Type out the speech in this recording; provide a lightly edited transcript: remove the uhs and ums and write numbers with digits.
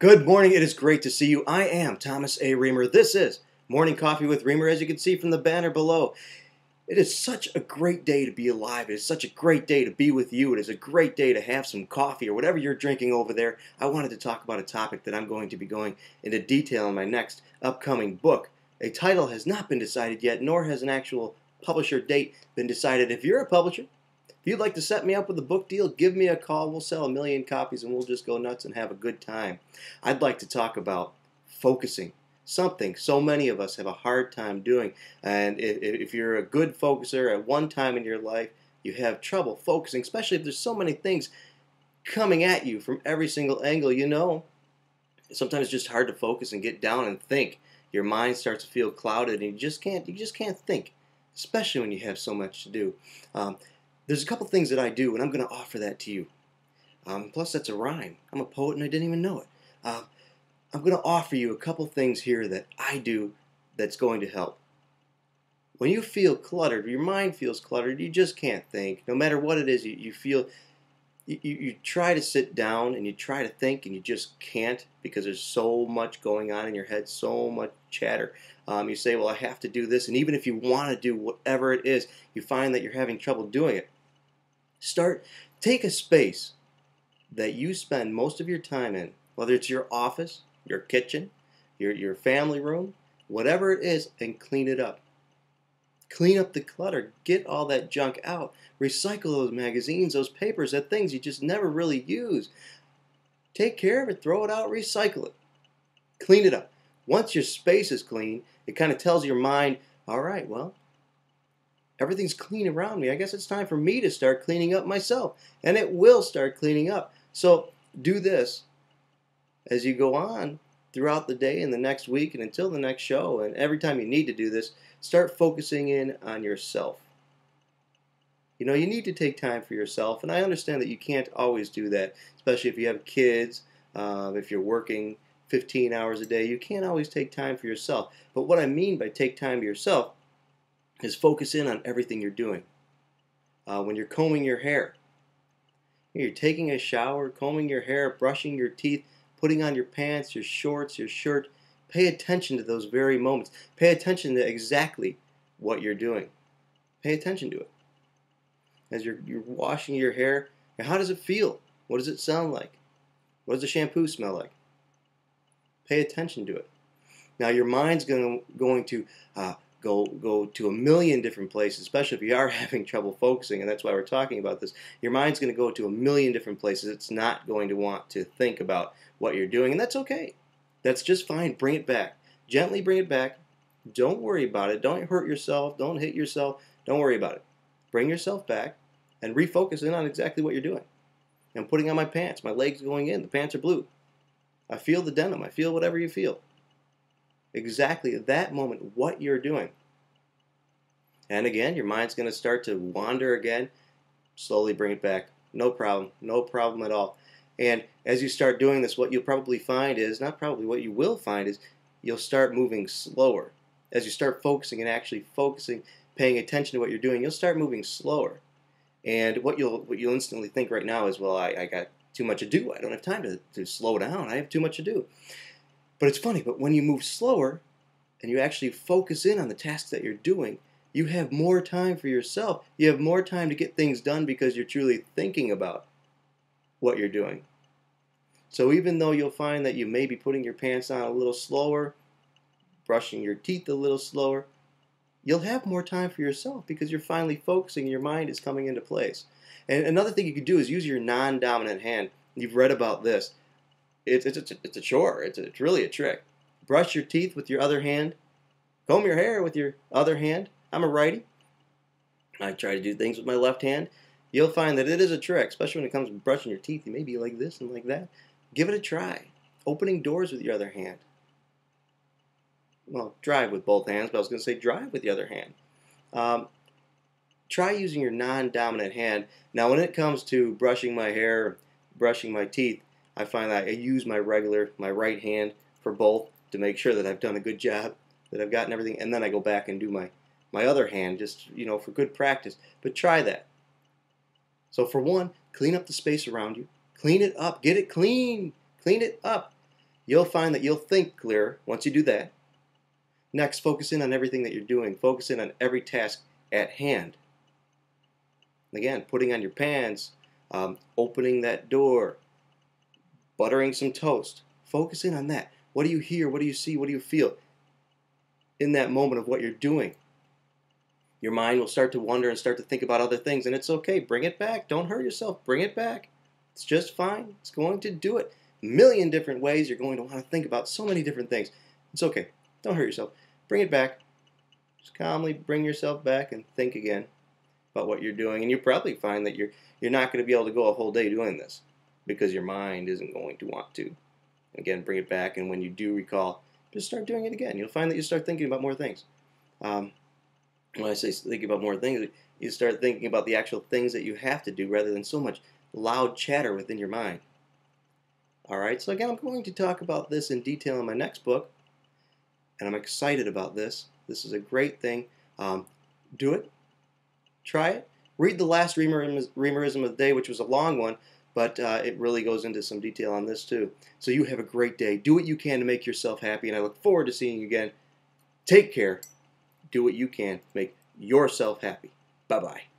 Good morning. It is great to see you. I am Thomas A. Reamer. This is Morning Coffee with Reamer, as you can see from the banner below. It is such a great day to be alive. It is such a great day to be with you. It is a great day to have some coffee or whatever you're drinking over there. I wanted to talk about a topic that I'm going to be going into detail in my next upcoming book. A title has not been decided yet, nor has an actual publisher date been decided. If you're a publisher, if you'd like to set me up with a book deal, give me a call. We'll sell 1,000,000 copies and we'll just go nuts and have a good time. I'd like to talk about focusing, something so many of us have a hard time doing. And if you're a good focuser at one time in your life, you have trouble focusing, especially if there's so many things coming at you from every single angle. Sometimes it's just hard to focus and get down and think. Your mind starts to feel clouded and you just can't think, especially when you have so much to do. There's a couple things that I do, and I'm going to offer that to you. Plus, that's a rhyme. I'm a poet, and I didn't even know it. I'm going to offer you a couple things here that I do that's going to help. When you feel cluttered, your mind feels cluttered, you just can't think. No matter what it is, you feel, you try to sit down and you try to think, and you just can't because there's so much going on in your head, so much chatter. You say, well, I have to do this, and even if you want to do whatever it is, you find that you're having trouble doing it. Take a space that you spend most of your time in, whether it's your office, your kitchen, your family room, whatever it is, and clean it up. Clean up the clutter. Get all that junk out. Recycle those magazines, those papers, that things you just never really use. Take care of it. Throw it out. Recycle it. Clean it up. Once your space is clean, it kind of tells your mind, all right, well, everything's clean around me. I guess it's time for me to start cleaning up myself. And it will start cleaning up. So do this as you go on throughout the day and the next week and until the next show. And every time you need to do this, start focusing in on yourself. You need to take time for yourself. And I understand that you can't always do that, especially if you have kids, if you're working 15 hours a day. You can't always take time for yourself. But what I mean by take time to yourself is focus in on everything you're doing. When you're combing your hair, you're taking a shower, combing your hair, brushing your teeth, putting on your pants, your shorts, your shirt. Pay attention to those very moments. Pay attention to exactly what you're doing. Pay attention to it. As you're washing your hair, how does it feel? What does it sound like? What does the shampoo smell like? Pay attention to it. Now your mind's going to go to 1,000,000 different places, especially if you are having trouble focusing, and that's why we're talking about this. Your mind's going to go to 1,000,000 different places. It's not going to want to think about what you're doing, and that's okay. That's just fine. Bring it back. Gently bring it back. Don't worry about it. Don't hurt yourself. Don't hit yourself. Don't worry about it. Bring yourself back and refocus in on exactly what you're doing. I'm putting on my pants. My legs going in. The pants are blue. I feel the denim. I feel whatever you feel. Exactly at that moment what you're doing. And again, your mind's going to start to wander again. Slowly bring it back. No problem. No problem at all. And as you start doing this, what you'll probably find is, not probably, what you will find is you'll start moving slower. As you start focusing and actually focusing, paying attention to what you're doing, you'll start moving slower. And what you'll instantly think right now is, well, I got too much to do. I don't have time to slow down. I have too much to do. But it's funny, but when you move slower and you actually focus in on the tasks that you're doing, you have more time for yourself. You have more time to get things done because you're truly thinking about what you're doing. So even though you'll find that you may be putting your pants on a little slower, brushing your teeth a little slower, you'll have more time for yourself because you're finally focusing and your mind is coming into place. And another thing you could do is use your non-dominant hand. You've read about this. It's a chore. It's really a trick. Brush your teeth with your other hand. Comb your hair with your other hand. I'm a righty. I try to do things with my left hand. You'll find that it is a trick, especially when it comes to brushing your teeth. You may be like this and like that. Give it a try. Opening doors with your other hand. Well, drive with both hands, but I was going to say drive with the other hand. Try using your non-dominant hand. Now, when it comes to brushing my hair, brushing my teeth, I find that I use my right hand for both to make sure that I've done a good job, that I've gotten everything, and then I go back and do my other hand just, for good practice. But try that. So for one, clean up the space around you. Clean it up. Get it clean. Clean it up. you'll find that you'll think clearer once you do that. Next, focus in on everything that you're doing. Focus in on every task at hand. Again, putting on your pants, opening that door, buttering some toast. Focus in on that. What do you hear? What do you see? What do you feel in that moment of what you're doing? Your mind will start to wander and start to think about other things, and it's okay. Bring it back. Don't hurt yourself. Bring it back. It's just fine. It's going to do it. A million different ways. You're going to want to think about so many different things. It's okay. Don't hurt yourself. Bring it back. Just calmly bring yourself back and think again about what you're doing. And you'll probably find that you're not going to be able to go a whole day doing this because your mind isn't going to want to. Again, bring it back, and when you do recall, just start doing it again. You'll find that you start thinking about more things. When I say thinking about more things, you start thinking about the actual things that you have to do rather than so much loud chatter within your mind. Alright, so again, I'm going to talk about this in detail in my next book, and I'm excited about this. This is a great thing. Do it. Try it. Read the last Reamerism of the day, which was a long one, but it really goes into some detail on this too. So you have a great day. Do what you can to make yourself happy, and I look forward to seeing you again. Take care. Do what you can to make yourself happy. Bye-bye.